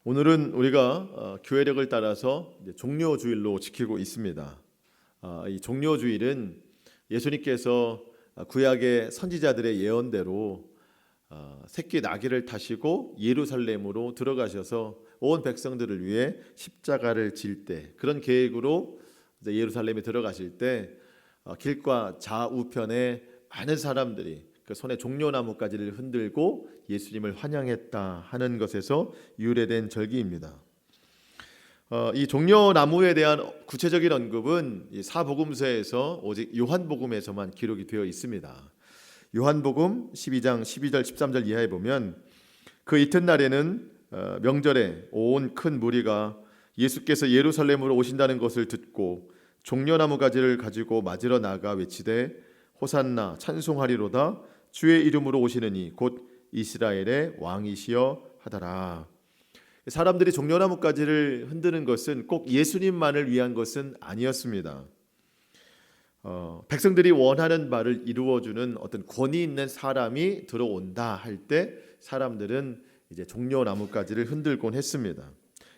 오늘은 우리가 교회력을 따라서 종료주일로 지키고 있습니다. 이 종료주일은 예수님께서 구약의 선지자들의 예언대로 새끼 나귀를 타시고 예루살렘으로 들어가셔서 온 백성들을 위해 십자가를 질 때, 그런 계획으로 예루살렘에 들어가실 때 길과 좌우편에 많은 사람들이 그 손에 종려나무가지를 흔들고 예수님을 환영했다 하는 것에서 유래된 절기입니다. 이 종려나무에 대한 구체적인 언급은 이 사복음서에서 오직 요한복음에서만 기록이 되어 있습니다. 요한복음 12장 12절 13절 이하에 보면 그 이튿날에는 명절에 온 큰 무리가 예수께서 예루살렘으로 오신다는 것을 듣고 종려나무 가지를 가지고 맞으러 나가 외치되 호산나 찬송하리로다 주의 이름으로 오시느니 곧 이스라엘의 왕이시여 하더라. 사람들이 종려나무 가지를 흔드는 것은 꼭 예수님만을 위한 것은 아니었습니다. 백성들이 원하는 바를 이루어주는 어떤 권위 있는 사람이 들어온다 할 때 사람들은 이제 종려나무 가지를 흔들곤 했습니다.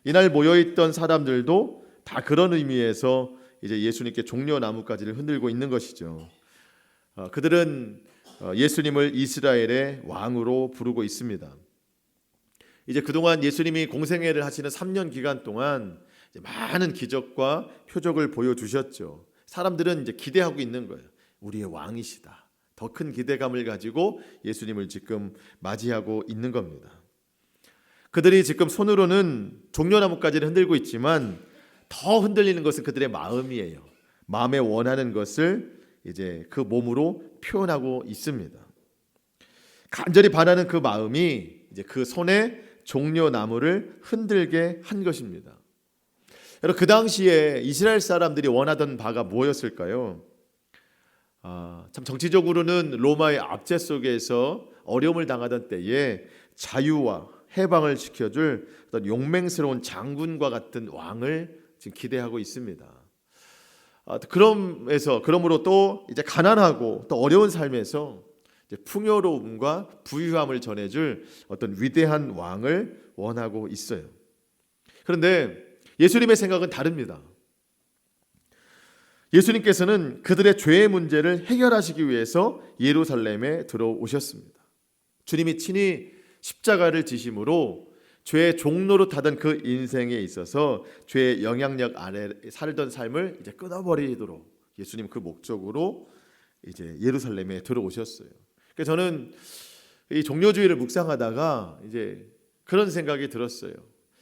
이날 모여있던 사람들도 다 그런 의미에서 이제 예수님께 종려나무 가지를 흔들고 있는 것이죠. 그들은 예수님을 이스라엘의 왕으로 부르고 있습니다. 이제 그동안 예수님이 공생애를 하시는 3년 기간 동안 이제 많은 기적과 표적을 보여주셨죠. 사람들은 이제 기대하고 있는 거예요. 우리의 왕이시다. 더 큰 기대감을 가지고 예수님을 지금 맞이하고 있는 겁니다. 그들이 지금 손으로는 종려나무까지는 흔들고 있지만 더 흔들리는 것은 그들의 마음이에요. 마음에 원하는 것을 이제 그 몸으로 표현하고 있습니다. 간절히 바라는 그 마음이 이제 그 손에 종려나무를 흔들게 한 것입니다. 여러분, 그 당시에 이스라엘 사람들이 원하던 바가 무엇이었을까요? 참 정치적으로는 로마의 압제 속에서 어려움을 당하던 때에 자유와 해방을 지켜줄 어떤 용맹스러운 장군과 같은 왕을 지금 기대하고 있습니다. 그러므로 또 이제 가난하고 또 어려운 삶에서 이제 풍요로움과 부유함을 전해줄 어떤 위대한 왕을 원하고 있어요. 그런데 예수님의 생각은 다릅니다. 예수님께서는 그들의 죄의 문제를 해결하시기 위해서 예루살렘에 들어오셨습니다. 주님이 친히 십자가를 지심으로 죄의 종로로 타던 그 인생에 있어서 죄의 영향력 아래 살던 삶을 이제 끊어버리도록 예수님 그 목적으로 이제 예루살렘에 들어오셨어요. 그래서 저는 이 종료주의를 묵상하다가 이제 그런 생각이 들었어요.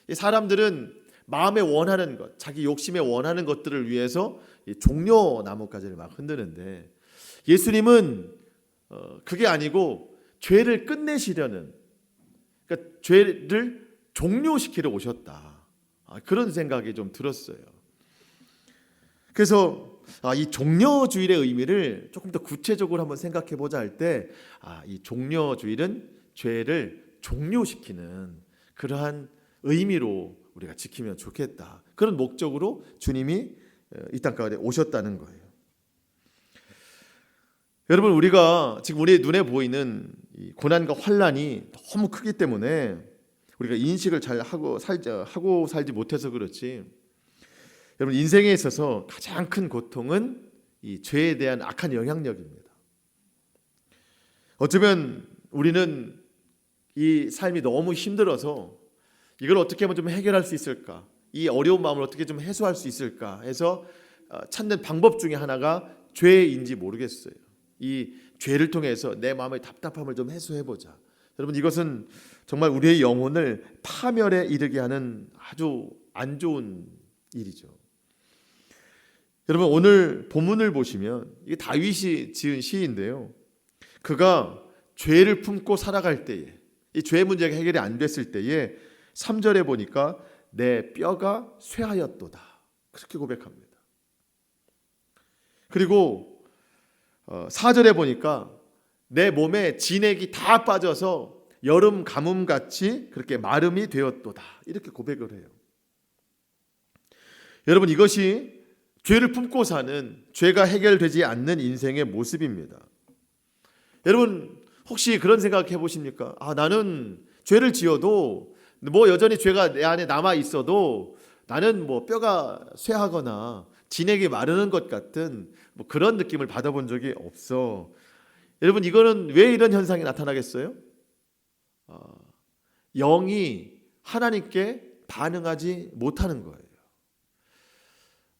이 사람들은 마음에 원하는 것, 자기 욕심에 원하는 것들을 위해서 이 종려나무가지를 막 흔드는데 예수님은 그게 아니고 죄를 끝내시려는, 그러니까 죄를 종료시키러 오셨다. 그런 생각이 좀 들었어요. 그래서 이 종려주일의 의미를 조금 더 구체적으로 한번 생각해 보자 할 때 이 종려주일은 죄를 종료시키는 그러한 의미로 우리가 지키면 좋겠다. 그런 목적으로 주님이 이 땅가운데 오셨다는 거예요. 여러분, 우리가 지금 우리 눈에 보이는 이 고난과 환난이 너무 크기 때문에 우리가 인식을 잘 하고 살지 못해서 그렇지, 여러분, 인생에 있어서 가장 큰 고통은 이 죄에 대한 악한 영향력입니다. 어쩌면 우리는 이 삶이 너무 힘들어서 이걸 어떻게 하면 좀 해결할 수 있을까, 이 어려운 마음을 어떻게 좀 해소할 수 있을까 해서 찾는 방법 중에 하나가 죄인지 모르겠어요. 이 죄를 통해서 내 마음의 답답함을 좀 해소해보자. 여러분, 이것은 정말 우리의 영혼을 파멸에 이르게 하는 아주 안 좋은 일이죠. 여러분, 오늘 본문을 보시면 이게 다윗이 지은 시인데요, 그가 죄를 품고 살아갈 때에, 이 죄 문제가 해결이 안 됐을 때에 3절에 보니까 내 뼈가 쇠하였도다, 그렇게 고백합니다. 그리고 4절에 보니까 내 몸에 진액이 다 빠져서 여름 가뭄같이 그렇게 마름이 되었도다, 이렇게 고백을 해요. 여러분, 이것이 죄를 품고 사는, 죄가 해결되지 않는 인생의 모습입니다. 여러분, 혹시 그런 생각 해보십니까? 나는 죄를 지어도 뭐 여전히 죄가 내 안에 남아 있어도 나는 뭐 뼈가 쇠하거나 진액이 마르는 것 같은 뭐 그런 느낌을 받아본 적이 없어. 여러분, 이거는 왜 이런 현상이 나타나겠어요? 영이 하나님께 반응하지 못하는 거예요.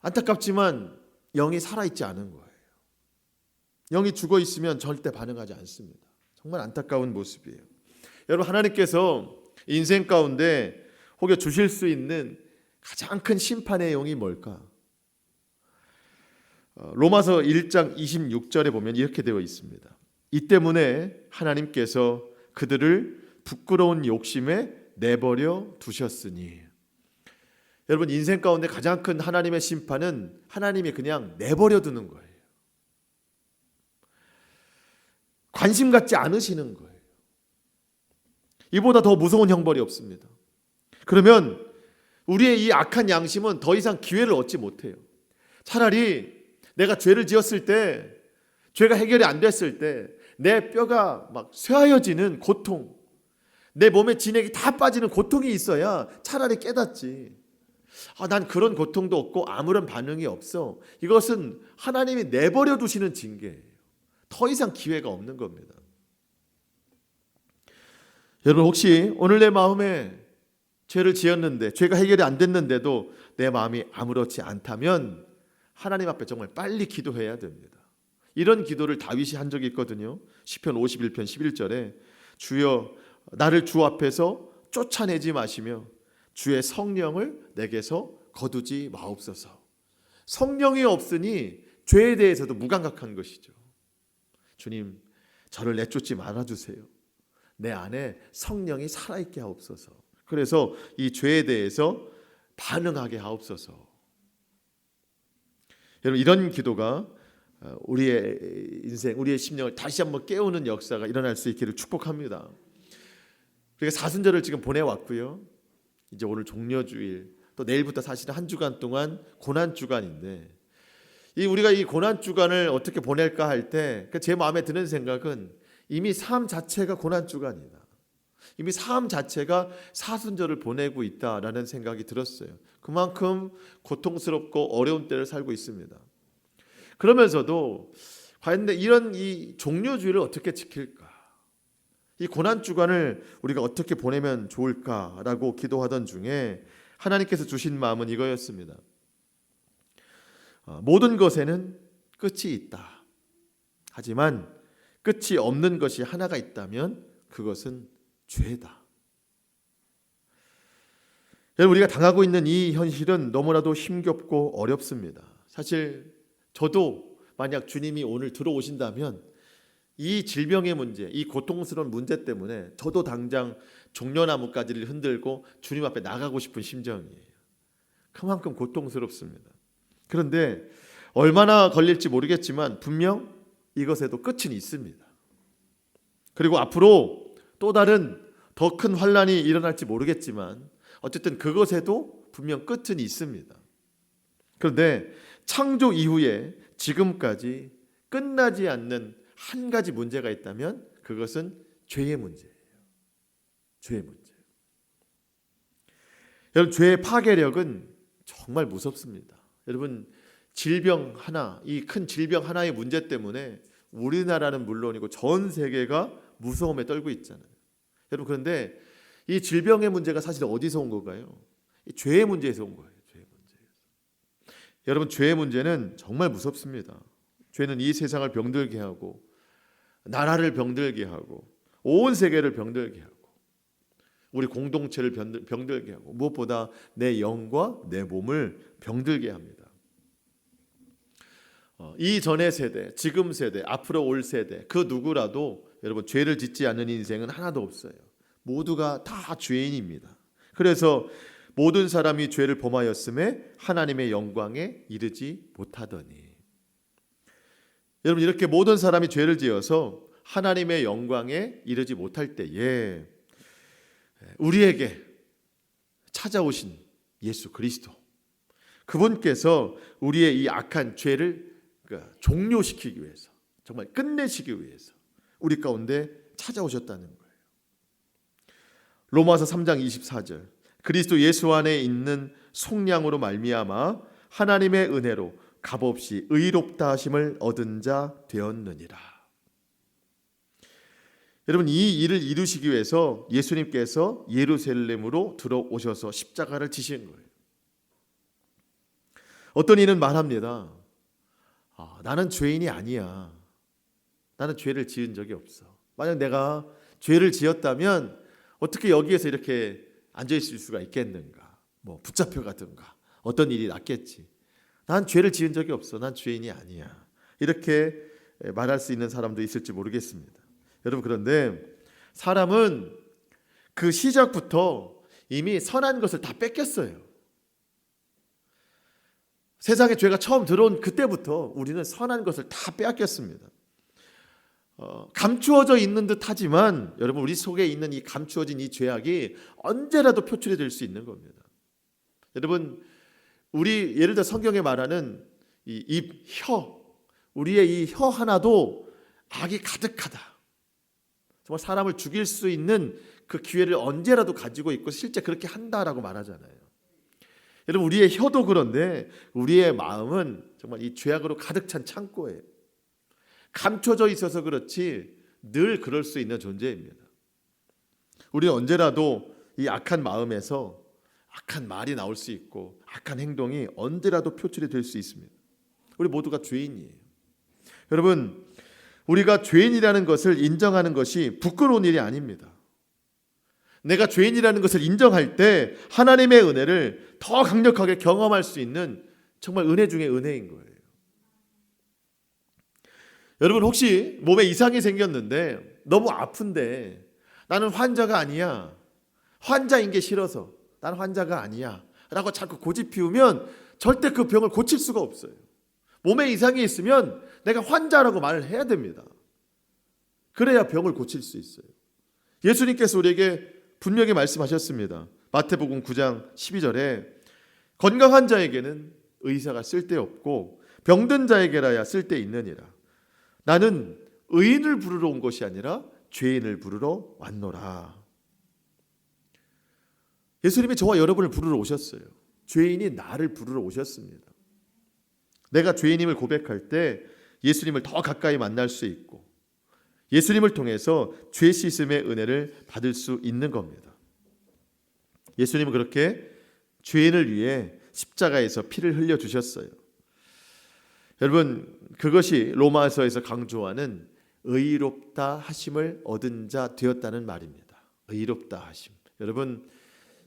안타깝지만 영이 살아있지 않은 거예요. 영이 죽어 있으면 절대 반응하지 않습니다. 정말 안타까운 모습이에요. 여러분, 하나님께서 인생 가운데 혹여 주실 수 있는 가장 큰 심판의 영이 뭘까? 로마서 1장 26절에 보면 이렇게 되어 있습니다. 이 때문에 하나님께서 그들을 부끄러운 욕심에 내버려 두셨으니. 여러분, 인생 가운데 가장 큰 하나님의 심판은 하나님이 그냥 내버려 두는 거예요. 관심 갖지 않으시는 거예요. 이보다 더 무서운 형벌이 없습니다. 그러면 우리의 이 악한 양심은 더 이상 기회를 얻지 못해요. 차라리 내가 죄를 지었을 때, 죄가 해결이 안 됐을 때 내 뼈가 막 쇠하여지는 고통, 내 몸에 진액이 다 빠지는 고통이 있어야 차라리 깨닫지. 난 그런 고통도 없고 아무런 반응이 없어. 이것은 하나님이 내버려 두시는 징계예요. 더 이상 기회가 없는 겁니다. 여러분, 혹시 오늘 내 마음에 죄를 지었는데 죄가 해결이 안 됐는데도 내 마음이 아무렇지 않다면 하나님 앞에 정말 빨리 기도해야 됩니다. 이런 기도를 다윗이 한 적이 있거든요. 시편 51편 11절에 주여 나를 주 앞에서 쫓아내지 마시며 주의 성령을 내게서 거두지 마옵소서. 성령이 없으니 죄에 대해서도 무감각한 것이죠. 주님, 저를 내쫓지 말아주세요. 내 안에 성령이 살아있게 하옵소서. 그래서 이 죄에 대해서 반응하게 하옵소서. 여러분, 이런 기도가 우리의 인생, 우리의 심령을 다시 한번 깨우는 역사가 일어날 수 있기를 축복합니다. 그러니까 사순절을 지금 보내왔고요. 이제 오늘 종려주일, 또 내일부터 사실은 한 주간 동안 고난주간인데, 우리가 이 고난주간을 어떻게 보낼까 할 때 제 마음에 드는 생각은 이미 삶 자체가 고난주간이다. 이미 삶 자체가 사순절을 보내고 있다라는 생각이 들었어요. 그만큼 고통스럽고 어려운 때를 살고 있습니다. 그러면서도 과연 이런 이 종려주일을 어떻게 지킬까? 이 고난주간을 우리가 어떻게 보내면 좋을까라고 기도하던 중에 하나님께서 주신 마음은 이거였습니다. 모든 것에는 끝이 있다. 하지만 끝이 없는 것이 하나가 있다면 그것은 죄다. 여러분, 우리가 당하고 있는 이 현실은 너무나도 힘겹고 어렵습니다. 사실 저도 만약 주님이 오늘 들어오신다면 이 질병의 문제, 이 고통스러운 문제 때문에 저도 당장 종려나무가지를 흔들고 주님 앞에 나가고 싶은 심정이에요. 그만큼 고통스럽습니다. 그런데 얼마나 걸릴지 모르겠지만 분명 이것에도 끝은 있습니다. 그리고 앞으로 또 다른 더 큰 환란이 일어날지 모르겠지만 어쨌든 그것에도 분명 끝은 있습니다. 그런데 창조 이후에 지금까지 끝나지 않는 한 가지 문제가 있다면 그것은 죄의 문제예요. 죄의 문제. 여러분, 죄의 파괴력은 정말 무섭습니다. 여러분, 질병 하나, 이 큰 질병 하나의 문제 때문에 우리나라는 물론이고 전 세계가 무서움에 떨고 있잖아요. 여러분, 그런데 이 질병의 문제가 사실 어디서 온 걸까요? 이 죄의 문제에서 온 거예요. 죄의 문제에서. 여러분, 죄의 문제는 정말 무섭습니다. 죄는 이 세상을 병들게 하고 나라를 병들게 하고 온 세계를 병들게 하고 우리 공동체를 병들게 하고 무엇보다 내 영과 내 몸을 병들게 합니다. 이전의 세대, 지금 세대, 앞으로 올 세대 그 누구라도 여러분 죄를 짓지 않는 인생은 하나도 없어요. 모두가 다 죄인입니다. 그래서 모든 사람이 죄를 범하였음에 하나님의 영광에 이르지 못하더니. 여러분, 이렇게 모든 사람이 죄를 지어서 하나님의 영광에 이르지 못할 때에 우리에게 찾아오신 예수 그리스도, 그분께서 우리의 이 악한 죄를 종료시키기 위해서, 정말 끝내시기 위해서 우리 가운데 찾아오셨다는 거예요. 로마서 3장 24절 그리스도 예수 안에 있는 속량으로 말미암아 하나님의 은혜로 값없이 의롭다 하심을 얻은 자 되었느니라. 여러분, 이 일을 이루시기 위해서 예수님께서 예루살렘으로 들어오셔서 십자가를 지신 거예요. 어떤 이는 말합니다. 나는 죄인이 아니야. 나는 죄를 지은 적이 없어. 만약 내가 죄를 지었다면 어떻게 여기에서 이렇게 앉아 있을 수가 있겠는가? 뭐 붙잡혀가든가 어떤 일이 났겠지. 난 죄를 지은 적이 없어. 난 죄인이 아니야. 이렇게 말할 수 있는 사람도 있을지 모르겠습니다. 여러분, 그런데 사람은 그 시작부터 이미 선한 것을 다 뺏겼어요. 세상에 죄가 처음 들어온 그때부터 우리는 선한 것을 다 빼앗겼습니다. 감추어져 있는 듯 하지만 여러분, 우리 속에 있는 이 감추어진 이 죄악이 언제라도 표출이 될 수 있는 겁니다. 여러분, 우리 예를 들어 성경에 말하는 이 입, 혀, 우리의 이 혀 하나도 악이 가득하다. 정말 사람을 죽일 수 있는 그 기회를 언제라도 가지고 있고 실제 그렇게 한다라고 말하잖아요. 여러분, 우리의 혀도 그런데 우리의 마음은 정말 이 죄악으로 가득 찬 창고예요. 감춰져 있어서 그렇지 늘 그럴 수 있는 존재입니다. 우리는 언제라도 이 악한 마음에서 악한 말이 나올 수 있고 악한 행동이 언제라도 표출이 될 수 있습니다. 우리 모두가 죄인이에요. 여러분, 우리가 죄인이라는 것을 인정하는 것이 부끄러운 일이 아닙니다. 내가 죄인이라는 것을 인정할 때 하나님의 은혜를 더 강력하게 경험할 수 있는 정말 은혜 중에 은혜인 거예요. 여러분, 혹시 몸에 이상이 생겼는데 너무 아픈데 나는 환자가 아니야, 환자인 게 싫어서 나는 환자가 아니야 라고 자꾸 고집 피우면 절대 그 병을 고칠 수가 없어요. 몸에 이상이 있으면 내가 환자라고 말을 해야 됩니다. 그래야 병을 고칠 수 있어요. 예수님께서 우리에게 분명히 말씀하셨습니다. 마태복음 9장 12절에 건강한 자에게는 의사가 쓸데없고 병든 자에게라야 쓸데있느니라. 나는 의인을 부르러 온 것이 아니라 죄인을 부르러 왔노라. 예수님이 저와 여러분을 부르러 오셨어요. 죄인이 나를 부르러 오셨습니다. 내가 죄인임을 고백할 때 예수님을 더 가까이 만날 수 있고 예수님을 통해서 죄 씻음의 은혜를 받을 수 있는 겁니다. 예수님은 그렇게 죄인을 위해 십자가에서 피를 흘려주셨어요. 여러분, 그것이 로마서에서 강조하는 의롭다 하심을 얻은 자 되었다는 말입니다. 의롭다 하심. 여러분,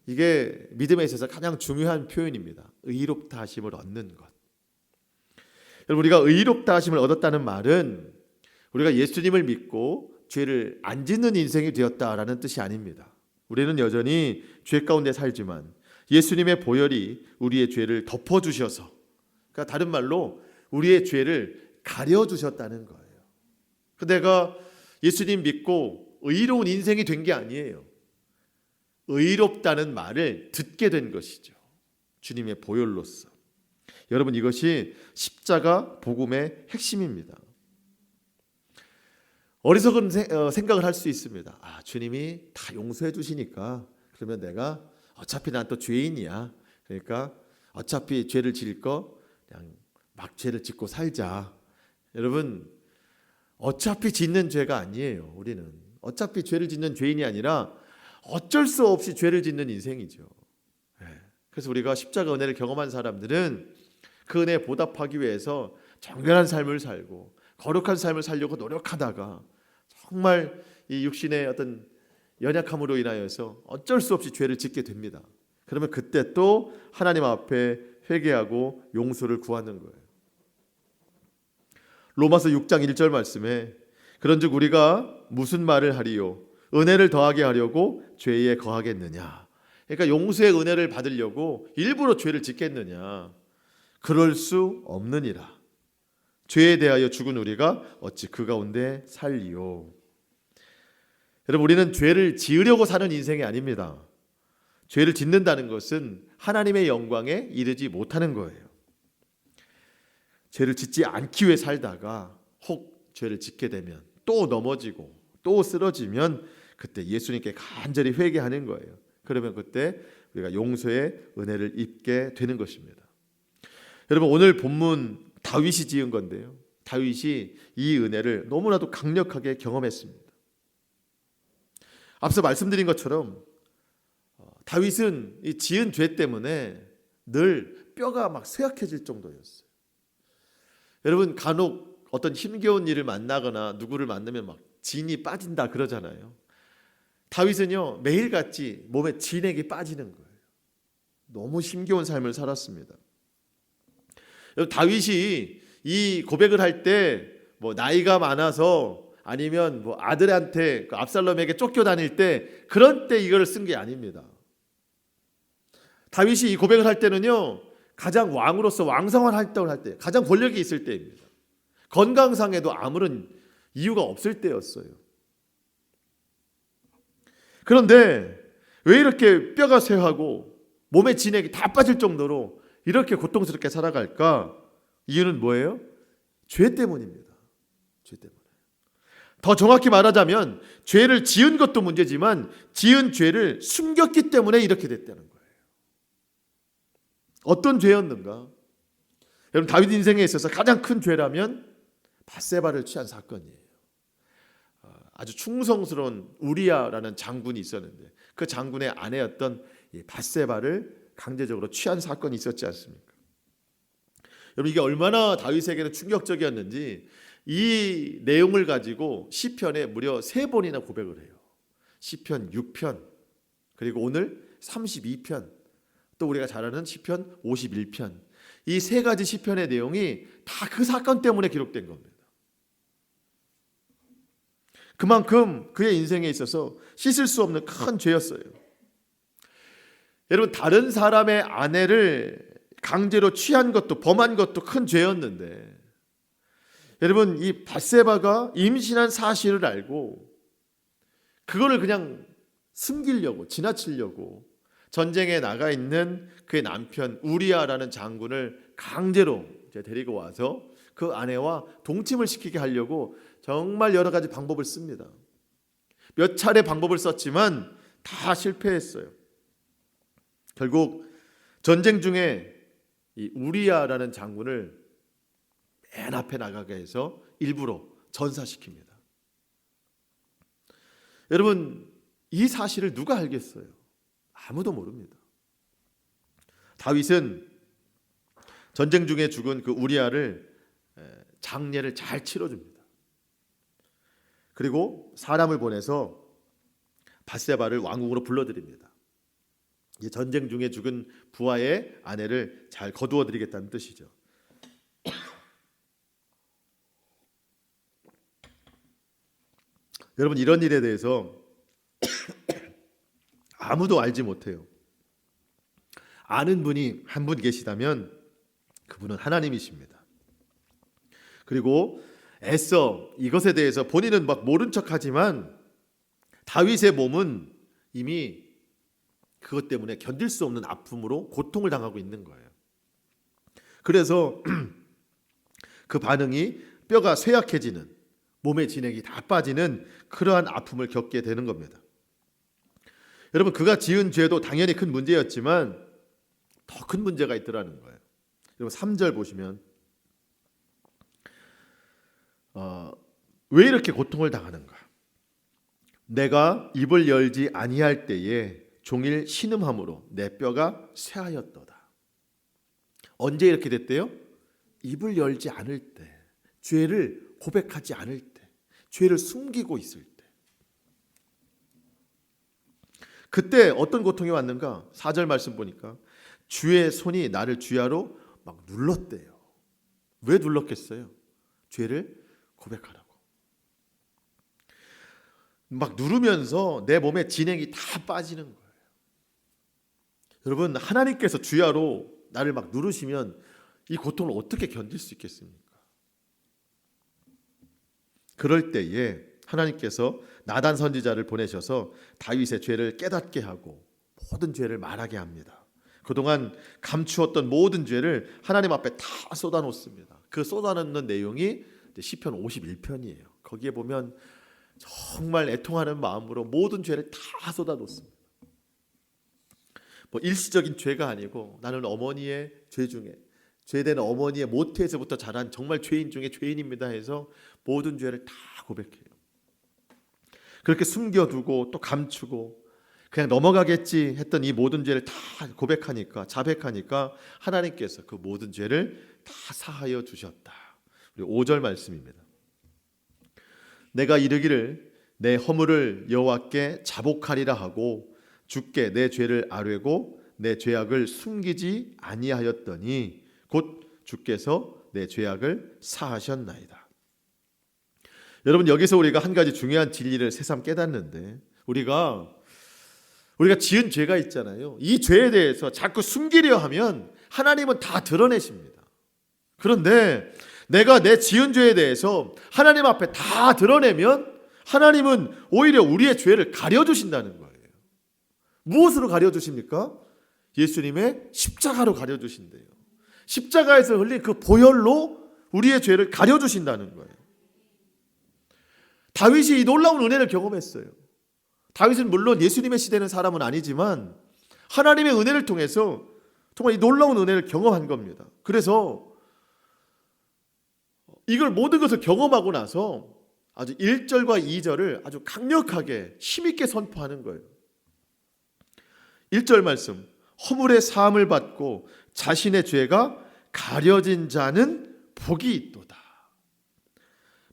이게 믿음에 있어서 가장 중요한 표현입니다. 의롭다 하심을 얻는 것. 여러분, 우리가 의롭다 하심을 얻었다는 말은 우리가 예수님을 믿고 죄를 안 짓는 인생이 되었다라는 뜻이 아닙니다. 우리는 여전히 죄 가운데 살지만 예수님의 보혈이 우리의 죄를 덮어주셔서, 그러니까 다른 말로 우리의 죄를 가려주셨다는 거예요. 내가 예수님 믿고 의로운 인생이 된 게 아니에요. 의롭다는 말을 듣게 된 것이죠. 주님의 보혈로서. 여러분, 이것이 십자가 복음의 핵심입니다. 어리석은 생각을 할 수 있습니다. 주님이 다 용서해 주시니까 그러면 내가 어차피 난 또 죄인이야. 그러니까 어차피 죄를 지을 거 그냥 막 죄를 짓고 살자. 여러분, 어차피 짓는 죄가 아니에요. 우리는 어차피 죄를 짓는 죄인이 아니라 어쩔 수 없이 죄를 짓는 인생이죠. 그래서 우리가 십자가 은혜를 경험한 사람들은 그 은혜에 보답하기 위해서 정결한 삶을 살고 거룩한 삶을 살려고 노력하다가 정말 이 육신의 어떤 연약함으로 인하여서 어쩔 수 없이 죄를 짓게 됩니다. 그러면 그때 또 하나님 앞에 회개하고 용서를 구하는 거예요. 로마서 6장 1절 말씀에 그런즉 우리가 무슨 말을 하리요? 은혜를 더하게 하려고 죄에 거하겠느냐? 그러니까 용서의 은혜를 받으려고 일부러 죄를 짓겠느냐? 그럴 수 없느니라. 죄에 대하여 죽은 우리가 어찌 그 가운데 살리요? 여러분, 우리는 죄를 지으려고 사는 인생이 아닙니다. 죄를 짓는다는 것은 하나님의 영광에 이르지 못하는 거예요. 죄를 짓지 않기 위해 살다가 혹 죄를 짓게 되면 또 넘어지고 또 쓰러지면 그때 예수님께 간절히 회개하는 거예요. 그러면 그때 우리가 용서의 은혜를 입게 되는 것입니다. 여러분, 오늘 본문 다윗이 지은 건데요, 다윗이 이 은혜를 너무나도 강력하게 경험했습니다. 앞서 말씀드린 것처럼 다윗은 이 지은 죄 때문에 늘 뼈가 막 쇠약해질 정도였어요. 여러분, 간혹 어떤 힘겨운 일을 만나거나 누구를 만나면 막 진이 빠진다 그러잖아요. 다윗은요, 매일같이 몸에 진액이 빠지는 거예요. 너무 힘겨운 삶을 살았습니다. 다윗이 이 고백을 할 때 뭐 나이가 많아서 아니면 뭐 아들한테 압살롬에게 쫓겨다닐 때 그런 때 이걸 쓴 게 아닙니다. 다윗이 이 고백을 할 때는요, 가장 왕으로서 왕성한 활동을 할 때, 가장 권력이 있을 때입니다. 건강상에도 아무런 이유가 없을 때였어요. 그런데 왜 이렇게 뼈가 쇠하고 몸에 진액이 다 빠질 정도로 이렇게 고통스럽게 살아갈까? 이유는 뭐예요? 죄 때문입니다. 죄 때문에. 더 정확히 말하자면 죄를 지은 것도 문제지만 지은 죄를 숨겼기 때문에 이렇게 됐다는 거예요. 어떤 죄였는가? 여러분, 다윗 인생에 있어서 가장 큰 죄라면 밧세바를 취한 사건이에요. 아주 충성스러운 우리야라는 장군이 있었는데 그 장군의 아내였던 밧세바를 강제적으로 취한 사건이 있었지 않습니까? 여러분, 이게 얼마나 다윗에게는 충격적이었는지 이 내용을 가지고 시편에 무려 3번이나 고백을 해요. 시편 6편, 그리고 오늘 32편, 또 우리가 잘 아는 시편 51편. 이 3가지 시편의 내용이 다 그 사건 때문에 기록된 겁니다. 그만큼 그의 인생에 있어서 씻을 수 없는 큰 죄였어요. 여러분, 다른 사람의 아내를 강제로 취한 것도 범한 것도 큰 죄였는데, 여러분, 이 밧세바가 임신한 사실을 알고 그거를 그냥 숨기려고, 지나치려고 전쟁에 나가 있는 그의 남편 우리야라는 장군을 강제로 데리고 와서 그 아내와 동침을 시키게 하려고 정말 여러 가지 방법을 씁니다. 몇 차례 방법을 썼지만 다 실패했어요. 결국 전쟁 중에 이 우리야라는 장군을 맨 앞에 나가게 해서 일부러 전사시킵니다. 여러분, 이 사실을 누가 알겠어요? 아무도 모릅니다. 다윗은 전쟁 중에 죽은 그 우리야를 장례를 잘 치러줍니다. 그리고 사람을 보내서 밧세바를 왕궁으로 불러들입니다. 이 전쟁 중에 죽은 부하의 아내를 잘 거두어드리겠다는 뜻이죠. 여러분, 이런 일에 대해서 아무도 알지 못해요. 아는 분이 한 분 계시다면 그분은 하나님이십니다. 그리고 애써 이것에 대해서 본인은 막 모른 척하지만 다윗의 몸은 이미 그것 때문에 견딜 수 없는 아픔으로 고통을 당하고 있는 거예요. 그래서 그 반응이 뼈가 쇠약해지는, 몸의 진액이 다 빠지는 그러한 아픔을 겪게 되는 겁니다. 여러분, 그가 지은 죄도 당연히 큰 문제였지만 더 큰 문제가 있더라는 거예요. 여러분, 3절 보시면 왜 이렇게 고통을 당하는가? 내가 입을 열지 아니할 때에 종일 신음함으로 내 뼈가 쇠하였도다. 언제 이렇게 됐대요? 입을 열지 않을 때, 죄를 고백하지 않을 때, 죄를 숨기고 있을 때. 그때 어떤 고통이 왔는가? 4절 말씀 보니까 주의 손이 나를 주야로 막 눌렀대요. 왜 눌렀겠어요? 죄를 고백하라고. 막 누르면서 내 몸에 진액이 다 빠지는 거예요. 여러분, 하나님께서 주야로 나를 막 누르시면 이 고통을 어떻게 견딜 수 있겠습니까? 그럴 때에 하나님께서 나단 선지자를 보내셔서 다윗의 죄를 깨닫게 하고 모든 죄를 말하게 합니다. 그동안 감추었던 모든 죄를 하나님 앞에 다 쏟아놓습니다. 그 쏟아놓는 내용이 시편 51편이에요. 거기에 보면 정말 애통하는 마음으로 모든 죄를 다 쏟아놓습니다. 뭐 일시적인 죄가 아니고 나는 어머니의 죄 중에 죄된 어머니의 모태에서부터 자란 정말 죄인 중에 죄인입니다 해서 모든 죄를 다 고백해요. 그렇게 숨겨두고 또 감추고 그냥 넘어가겠지 했던 이 모든 죄를 다 고백하니까 자백하니까 하나님께서 그 모든 죄를 다 사하여 주셨다. 우리 5절 말씀입니다. 내가 이르기를 내 허물을 여호와께 자복하리라 하고 주께 내 죄를 아뢰고 내 죄악을 숨기지 아니하였더니 곧 주께서 내 죄악을 사하셨나이다. 여러분, 여기서 우리가 한 가지 중요한 진리를 새삼 깨닫는데 우리가 지은 죄가 있잖아요. 이 죄에 대해서 자꾸 숨기려 하면 하나님은 다 드러내십니다. 그런데 내가 내 지은 죄에 대해서 하나님 앞에 다 드러내면 하나님은 오히려 우리의 죄를 가려주신다는 거예요. 무엇으로 가려주십니까? 예수님의 십자가로 가려주신대요. 십자가에서 흘린 그 보혈로 우리의 죄를 가려주신다는 거예요. 다윗이 이 놀라운 은혜를 경험했어요. 다윗은 물론 예수님의 시대는 사람은 아니지만 하나님의 은혜를 통해서 정말 이 놀라운 은혜를 경험한 겁니다. 그래서 이걸 모든 것을 경험하고 나서 아주 1절과 2절을 아주 강력하게 힘있게 선포하는 거예요. 1절 말씀, 허물의 사함을 받고 자신의 죄가 가려진 자는 복이 있도다.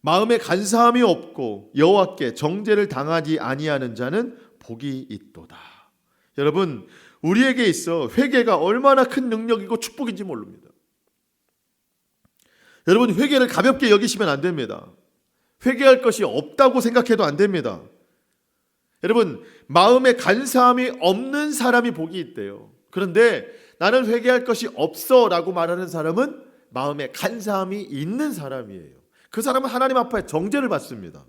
마음에 간사함이 없고 여호와께 정죄를 당하지 아니하는 자는 복이 있도다. 여러분, 우리에게 있어 회개가 얼마나 큰 능력이고 축복인지 모릅니다. 여러분, 회개를 가볍게 여기시면 안 됩니다. 회개할 것이 없다고 생각해도 안 됩니다. 여러분, 마음에 간사함이 없는 사람이 복이 있대요. 그런데 나는 회개할 것이 없어 라고 말하는 사람은 마음에 간사함이 있는 사람이에요. 그 사람은 하나님 앞에 정죄를 받습니다.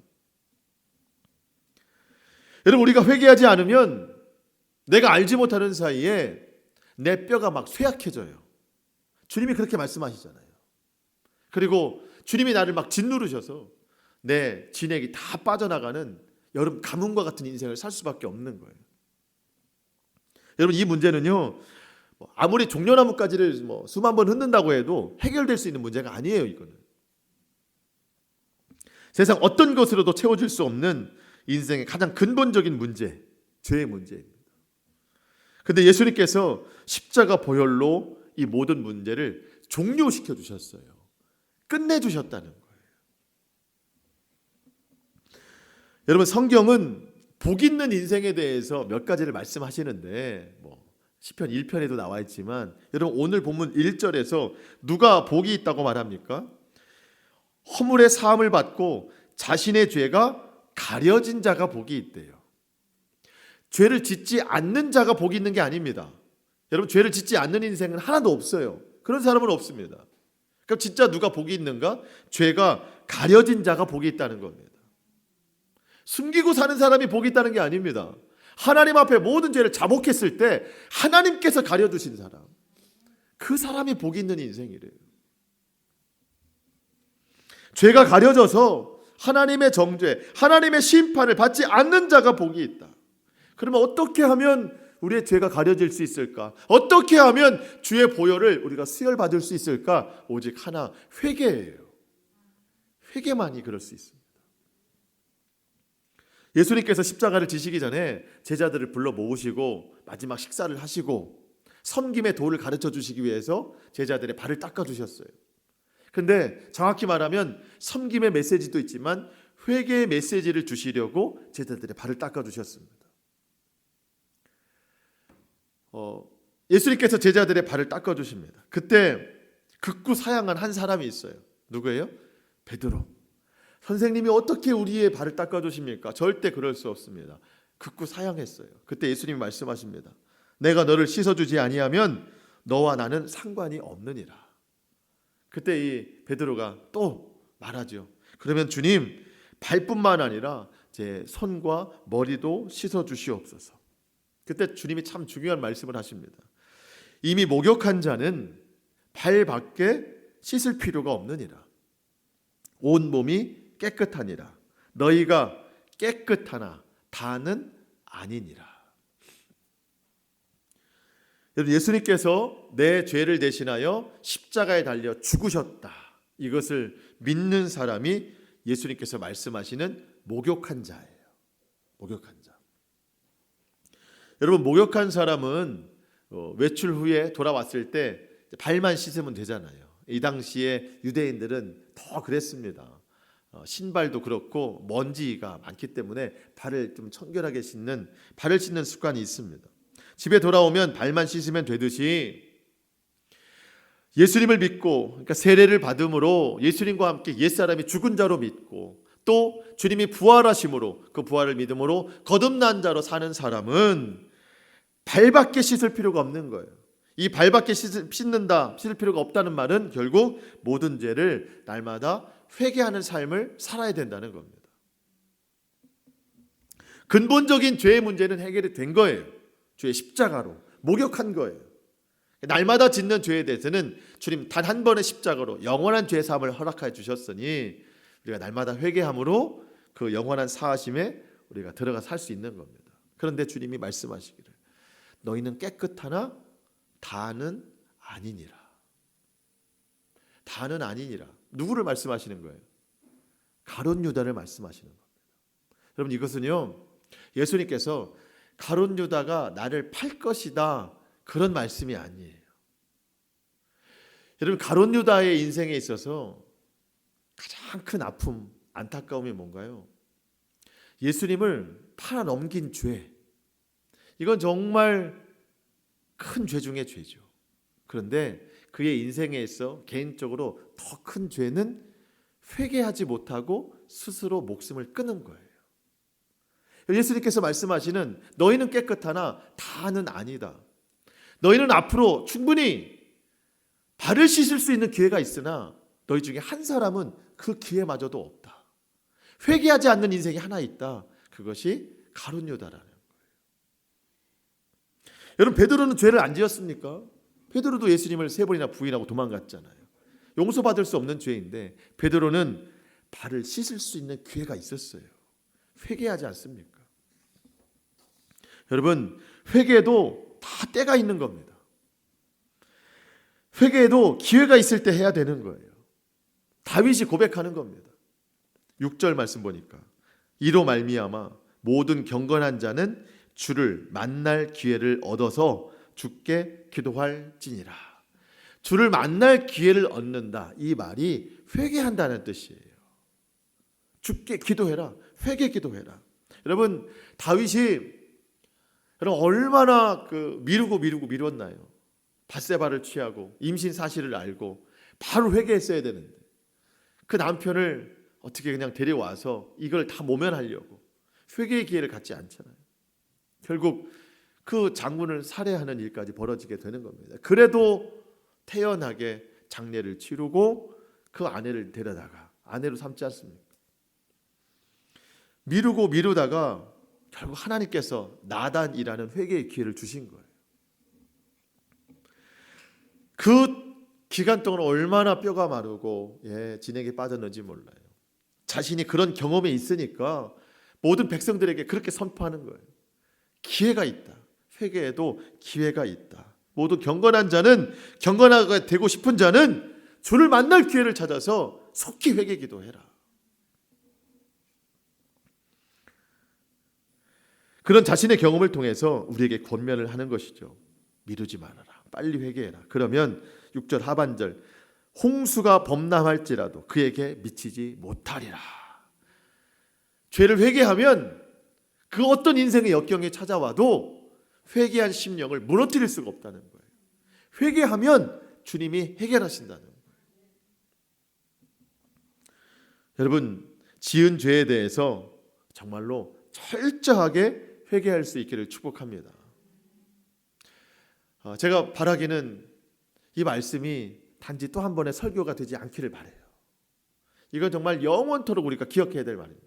여러분, 우리가 회개하지 않으면 내가 알지 못하는 사이에 내 뼈가 막 쇠약해져요. 주님이 그렇게 말씀하시잖아요. 그리고 주님이 나를 막 짓누르셔서 내 진액이 다 빠져나가는 여름 가뭄과 같은 인생을 살 수밖에 없는 거예요. 여러분, 이 문제는요, 아무리 종려나무까지를 수만 번 흩는다고 해도 해결될 수 있는 문제가 아니에요. 이거는 세상 어떤 것으로도 채워질 수 없는 인생의 가장 근본적인 문제, 죄의 문제입니다. 그런데 예수님께서 십자가 보혈로 이 모든 문제를 종료시켜 주셨어요. 끝내주셨다는 거예요. 여러분, 성경은 복 있는 인생에 대해서 몇 가지를 말씀하시는데 시편 1편에도 나와 있지만 여러분, 오늘 본문 1절에서 누가 복이 있다고 말합니까? 허물의 사함을 받고 자신의 죄가 가려진 자가 복이 있대요. 죄를 짓지 않는 자가 복이 있는 게 아닙니다. 여러분, 죄를 짓지 않는 인생은 하나도 없어요. 그런 사람은 없습니다. 그럼 진짜 누가 복이 있는가? 죄가 가려진 자가 복이 있다는 겁니다. 숨기고 사는 사람이 복이 있다는 게 아닙니다. 하나님 앞에 모든 죄를 자복했을 때 하나님께서 가려주신 사람, 그 사람이 복이 있는 인생이래요. 죄가 가려져서 하나님의 정죄, 하나님의 심판을 받지 않는 자가 복이 있다. 그러면 어떻게 하면 우리의 죄가 가려질 수 있을까? 어떻게 하면 주의 보혈을 우리가 수혈받을 수 있을까? 오직 하나, 회개예요. 회개만이 그럴 수 있습니다. 예수님께서 십자가를 지시기 전에 제자들을 불러 모으시고 마지막 식사를 하시고 섬김의 도를 가르쳐 주시기 위해서 제자들의 발을 닦아 주셨어요. 근데 정확히 말하면 섬김의 메시지도 있지만 회개의 메시지를 주시려고 제자들의 발을 닦아 주셨습니다. 예수님께서 제자들의 발을 닦아 주십니다. 그때 극구 사양한 한 사람이 있어요. 누구예요? 베드로. 선생님이 어떻게 우리의 발을 닦아 주십니까? 절대 그럴 수 없습니다. 극구 사양했어요. 그때 예수님이 말씀하십니다. 내가 너를 씻어주지 아니하면 너와 나는 상관이 없느니라. 그때 이 베드로가 또 말하죠. 그러면 주님, 발뿐만 아니라 제 손과 머리도 씻어주시옵소서. 그때 주님이 참 중요한 말씀을 하십니다. 이미 목욕한 자는 발밖에 씻을 필요가 없느니라. 온 몸이 깨끗하니라. 너희가 깨끗하나 다는 아니니라. 여러분, 예수님께서 내 죄를 대신하여 십자가에 달려 죽으셨다. 이것을 믿는 사람이 예수님께서 말씀하시는 목욕한 자예요. 목욕한 자. 여러분, 목욕한 사람은 외출 후에 돌아왔을 때 발만 씻으면 되잖아요. 이 당시에 유대인들은 더 그랬습니다. 신발도 그렇고 먼지가 많기 때문에 발을 좀 청결하게 씻는, 발을 씻는 습관이 있습니다. 집에 돌아오면 발만 씻으면 되듯이 예수님을 믿고, 그러니까 세례를 받음으로 예수님과 함께 옛사람이 죽은 자로 믿고, 또 주님이 부활하심으로 그 부활을 믿음으로 거듭난 자로 사는 사람은 발밖에 씻을 필요가 없는 거예요. 이 발밖에 씻을 필요가 없다는 말은 결국 모든 죄를 날마다 회개하는 삶을 살아야 된다는 겁니다. 근본적인 죄의 문제는 해결이 된 거예요. 주의 십자가로 목욕한 거예요. 날마다 짓는 죄에 대해서는 주님 단 한 번의 십자가로 영원한 죄 사함을 허락해 주셨으니 우리가 날마다 회개함으로 그 영원한 사하심에 우리가 들어가 살 수 있는 겁니다. 그런데 주님이 말씀하시기를 너희는 깨끗하나 다는 아니니라. 다는 아니니라. 누구를 말씀하시는 거예요? 가룟 유다를 말씀하시는 겁니다. 여러분, 이것은요, 예수님께서 가룟 유다가 나를 팔 것이다, 그런 말씀이 아니에요. 여러분, 가룟 유다의 인생에 있어서 가장 큰 아픔, 안타까움이 뭔가요? 예수님을 팔아 넘긴 죄. 이건 정말 큰 죄 중의 죄죠. 그런데 그의 인생에 있어 개인적으로 더 큰 죄는 회개하지 못하고 스스로 목숨을 끊은 거예요. 예수님께서 말씀하시는 너희는 깨끗하나 다는 아니다. 너희는 앞으로 충분히 발을 씻을 수 있는 기회가 있으나 너희 중에 한 사람은 그 기회마저도 없다. 회개하지 않는 인생이 하나 있다. 그것이 가룟 유다라는 거예요. 여러분, 베드로는 죄를 안 지었습니까? 베드로도 예수님을 3번이나 부인하고 도망갔잖아요. 용서받을 수 없는 죄인데 베드로는 발을 씻을 수 있는 기회가 있었어요. 회개하지 않습니까? 여러분, 회개도 다 때가 있는 겁니다. 회개도 기회가 있을 때 해야 되는 거예요. 다윗이 고백하는 겁니다. 6절 말씀 보니까 이로 말미암아 모든 경건한 자는 주를 만날 기회를 얻어서 주께 기도할지니라. 주를 만날 기회를 얻는다. 이 말이 회개한다는 뜻이에요. 주께 기도해라. 회개 기도해라. 여러분, 다윗이 얼마나 미뤘나요? 밧세바를 취하고 임신 사실을 알고 바로 회개했어야 되는데 그 남편을 어떻게 그냥 데려와서 이걸 다 모면하려고 회개의 기회를 갖지 않잖아요. 결국 그 장군을 살해하는 일까지 벌어지게 되는 겁니다. 그래도 태연하게 장례를 치르고 그 아내를 데려다가 아내로 삼지 않습니까? 미루다가 결국 하나님께서 나단이라는 회개의 기회를 주신 거예요. 그 기간 동안 얼마나 뼈가 마르고 진액에 빠졌는지 몰라요. 자신이 그런 경험이 있으니까 모든 백성들에게 그렇게 선포하는 거예요. 기회가 있다. 회개에도 기회가 있다. 모두 경건한 자는, 경건하게 되고 싶은 자는 주를 만날 기회를 찾아서 속히 회개 기도해라. 그런 자신의 경험을 통해서 우리에게 권면을 하는 것이죠. 미루지 말아라. 빨리 회개해라. 그러면 6절 하반절 홍수가 범람할지라도 그에게 미치지 못하리라. 죄를 회개하면 그 어떤 인생의 역경이 찾아와도 회개한 심령을 무너뜨릴 수가 없다는 거예요. 회개하면 주님이 해결하신다는 거예요. 여러분, 지은 죄에 대해서 정말로 철저하게 회개할 수 있기를 축복합니다. 제가 바라기는 이 말씀이 단지 또 한 번의 설교가 되지 않기를 바라요. 이건 정말 영원토록 우리가 기억해야 될 말입니다.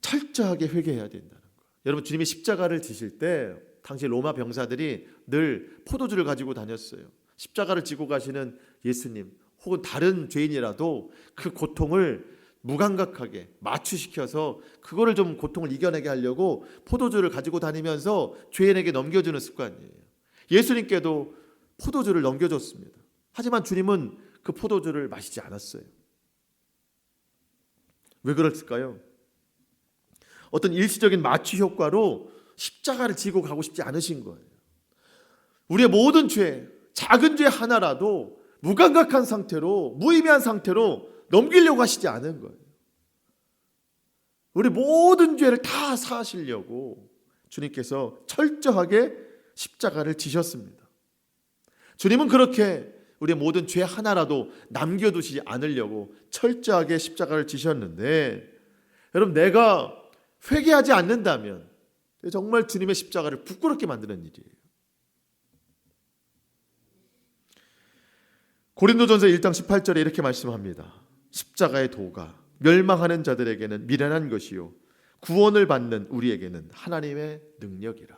철저하게 회개해야 된다는 거. 여러분, 주님이 십자가를 지실 때 당시 로마 병사들이 늘 포도주를 가지고 다녔어요. 십자가를 지고 가시는 예수님 혹은 다른 죄인이라도 그 고통을 무감각하게 마취시켜서 그거를 좀 고통을 이겨내게 하려고 포도주를 가지고 다니면서 죄인에게 넘겨주는 습관이에요. 예수님께도 포도주를 넘겨줬습니다. 하지만 주님은 그 포도주를 마시지 않았어요. 왜 그랬을까요? 어떤 일시적인 마취 효과로 십자가를 지고 가고 싶지 않으신 거예요. 우리의 모든 죄, 작은 죄 하나라도 무감각한 상태로, 무의미한 상태로 넘기려고 하시지 않은 거예요. 우리 모든 죄를 다 사하시려고 주님께서 철저하게 십자가를 지셨습니다. 주님은 그렇게 우리의 모든 죄 하나라도 남겨두시지 않으려고 철저하게 십자가를 지셨는데, 여러분, 내가 회개하지 않는다면 정말 주님의 십자가를 부끄럽게 만드는 일이에요. 고린도전서 1장 18절에 이렇게 말씀합니다. 십자가의 도가 멸망하는 자들에게는 미련한 것이요 구원을 받는 우리에게는 하나님의 능력이라.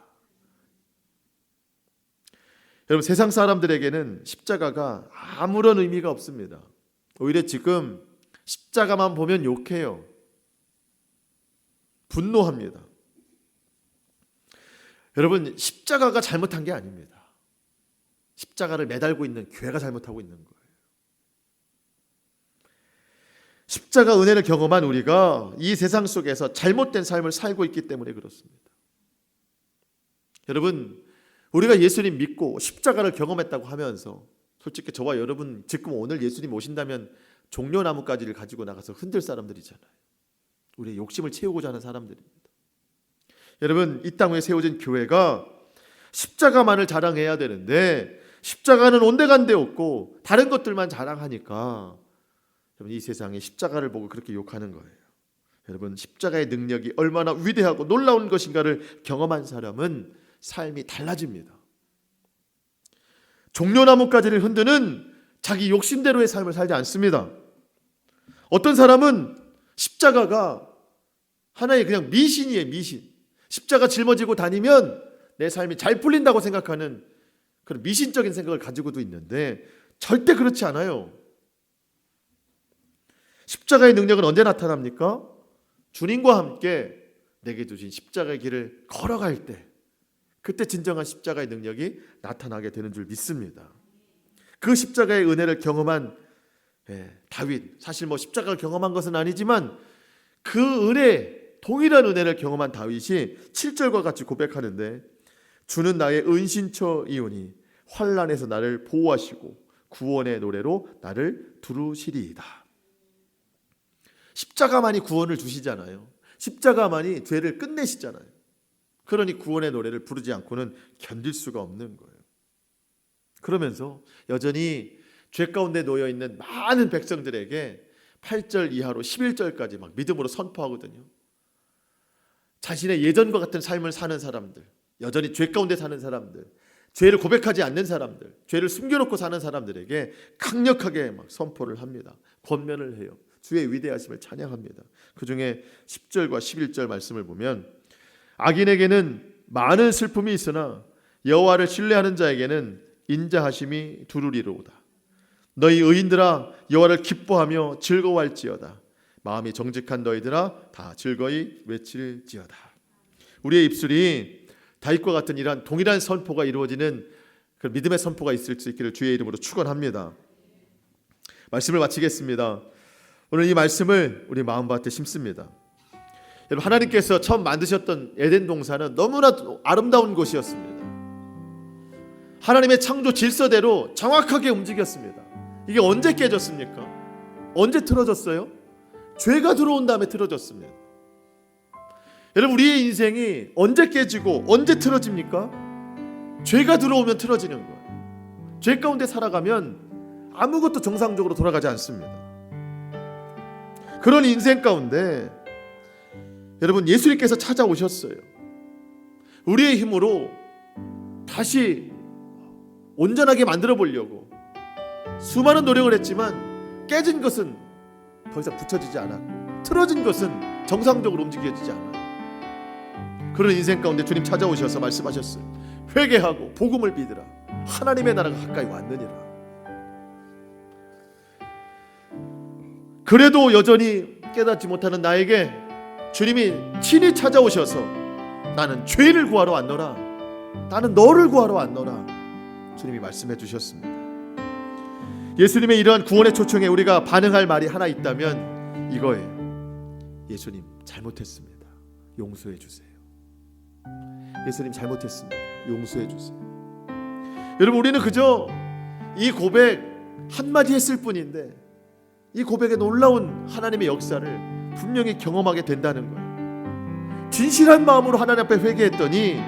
여러분, 세상 사람들에게는 십자가가 아무런 의미가 없습니다. 오히려 지금 십자가만 보면 욕해요. 분노합니다. 여러분, 십자가가 잘못한 게 아닙니다. 십자가를 매달고 있는 교회가 잘못하고 있는 거예요. 십자가 은혜를 경험한 우리가 이 세상 속에서 잘못된 삶을 살고 있기 때문에 그렇습니다. 여러분, 우리가 예수님 믿고 십자가를 경험했다고 하면서 솔직히 저와 여러분 지금 오늘 예수님 오신다면 종려나무가지를 가지고 나가서 흔들 사람들이잖아요. 우리의 욕심을 채우고자 하는 사람들입니다. 여러분, 이 땅 위에 세워진 교회가 십자가만을 자랑해야 되는데 십자가는 온데간데 없고 다른 것들만 자랑하니까 여러분, 이 세상에 십자가를 보고 그렇게 욕하는 거예요. 여러분, 십자가의 능력이 얼마나 위대하고 놀라운 것인가를 경험한 사람은 삶이 달라집니다. 종려나무가지를 흔드는 자기 욕심대로의 삶을 살지 않습니다. 어떤 사람은 십자가가 하나의 그냥 미신이에요. 미신. 십자가 짊어지고 다니면 내 삶이 잘 풀린다고 생각하는 그런 미신적인 생각을 가지고도 있는데 절대 그렇지 않아요. 십자가의 능력은 언제 나타납니까? 주님과 함께 내게 주신 십자가의 길을 걸어갈 때, 그때 진정한 십자가의 능력이 나타나게 되는 줄 믿습니다. 그 십자가의 은혜를 경험한 다윗, 사실 십자가를 경험한 것은 아니지만 그 은혜, 동일한 은혜를 경험한 다윗이 7절과 같이 고백하는데, 주는 나의 은신처이오니 환난에서 나를 보호하시고 구원의 노래로 나를 두루시리이다. 십자가만이 구원을 주시잖아요. 십자가만이 죄를 끝내시잖아요. 그러니 구원의 노래를 부르지 않고는 견딜 수가 없는 거예요. 그러면서 여전히 죄 가운데 놓여있는 많은 백성들에게 8절 이하로 11절까지 막 믿음으로 선포하거든요. 자신의 예전과 같은 삶을 사는 사람들, 여전히 죄 가운데 사는 사람들, 죄를 고백하지 않는 사람들, 죄를 숨겨놓고 사는 사람들에게 강력하게 막 선포를 합니다. 권면을 해요. 주의 위대하심을 찬양합니다. 그 중에 10절과 11절 말씀을 보면, 악인에게는 많은 슬픔이 있으나 여호와를 신뢰하는 자에게는 인자하심이 두루리로다. 너희 의인들아 여호와를 기뻐하며 즐거워할지어다. 마음이 정직한 너희들아 다 즐거이 외칠지어다. 우리의 입술이 다윗과 같은 이러한 동일한 선포가 이루어지는 그 믿음의 선포가 있을 수 있기를 주의 이름으로 축원합니다. 말씀을 마치겠습니다. 오늘 이 말씀을 우리 마음밭에 심습니다. 여러분, 하나님께서 처음 만드셨던 에덴 동산은 너무나 아름다운 곳이었습니다. 하나님의 창조 질서대로 정확하게 움직였습니다. 이게 언제 깨졌습니까? 언제 틀어졌어요? 죄가 들어온 다음에 틀어졌습니다. 여러분, 우리의 인생이 언제 깨지고 언제 틀어집니까? 죄가 들어오면 틀어지는 거예요. 죄 가운데 살아가면 아무것도 정상적으로 돌아가지 않습니다. 그런 인생 가운데 여러분, 예수님께서 찾아오셨어요. 우리의 힘으로 다시 온전하게 만들어 보려고 수많은 노력을 했지만 깨진 것은 더 이상 붙여지지 않았고 틀어진 것은 정상적으로 움직여지지 않아요. 그런 인생 가운데 주님 찾아오셔서 말씀하셨어요. 회개하고 복음을 믿으라. 하나님의 나라가 가까이 왔느니라. 그래도 여전히 깨닫지 못하는 나에게 주님이 친히 찾아오셔서 나는 죄를 구하러 왔노라, 나는 너를 구하러 왔노라, 주님이 말씀해 주셨습니다. 예수님의 이러한 구원의 초청에 우리가 반응할 말이 하나 있다면 이거예요. 예수님 잘못했습니다, 용서해 주세요. 예수님 잘못했습니다, 용서해 주세요. 여러분, 우리는 그저 이 고백 한마디 했을 뿐인데 이 고백에 놀라운 하나님의 역사를 분명히 경험하게 된다는 거예요. 진실한 마음으로 하나님 앞에 회개했더니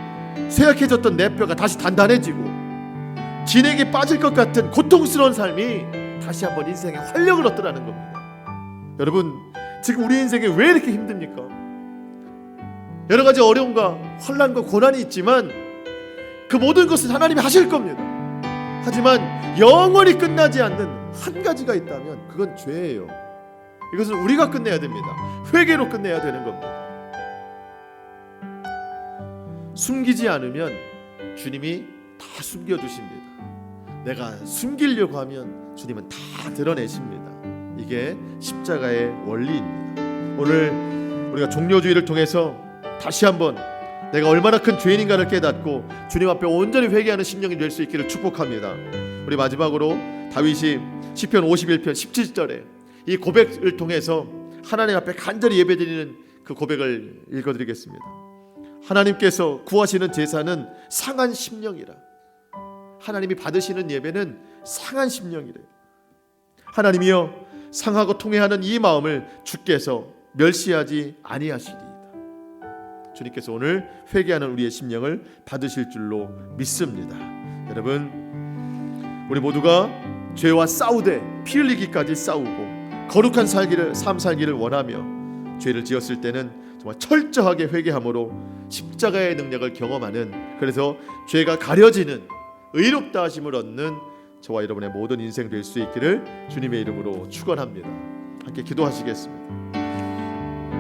쇠약해졌던 내 뼈가 다시 단단해지고 진에게 빠질 것 같은 고통스러운 삶이 다시 한번 인생에 활력을 얻더라는 겁니다. 여러분, 지금 우리 인생이 왜 이렇게 힘듭니까? 여러 가지 어려움과 혼란과 고난이 있지만 그 모든 것은 하나님이 하실 겁니다. 하지만 영원히 끝나지 않는 한 가지가 있다면 그건 죄예요. 이것은 우리가 끝내야 됩니다. 회개로 끝내야 되는 겁니다. 숨기지 않으면 주님이 다 숨겨주십니다. 내가 숨기려고 하면 주님은 다 드러내십니다. 이게 십자가의 원리입니다. 오늘 우리가 종료주의를 통해서 다시 한번 내가 얼마나 큰 죄인인가를 깨닫고 주님 앞에 온전히 회개하는 심령이 될 수 있기를 축복합니다. 우리 마지막으로 다윗이 시편 51편 17절에 이 고백을 통해서 하나님 앞에 간절히 예배드리는 그 고백을 읽어드리겠습니다. 하나님께서 구하시는 제사는 상한 심령이라. 하나님이 받으시는 예배는 상한 심령이래요. 하나님이여, 상하고 통회하는 이 마음을 주께서 멸시하지 아니하시리이다. 주님께서 오늘 회개하는 우리의 심령을 받으실 줄로 믿습니다. 여러분, 우리 모두가 죄와 싸우되 피 흘리기까지 싸우고 거룩한 삶 살기를 원하며 죄를 지었을 때는 정말 철저하게 회개함으로 십자가의 능력을 경험하는, 그래서 죄가 가려지는 의롭다 하심을 얻는 저와 여러분의 모든 인생 될 수 있기를 주님의 이름으로 축원합니다. 함께 기도하시겠습니다.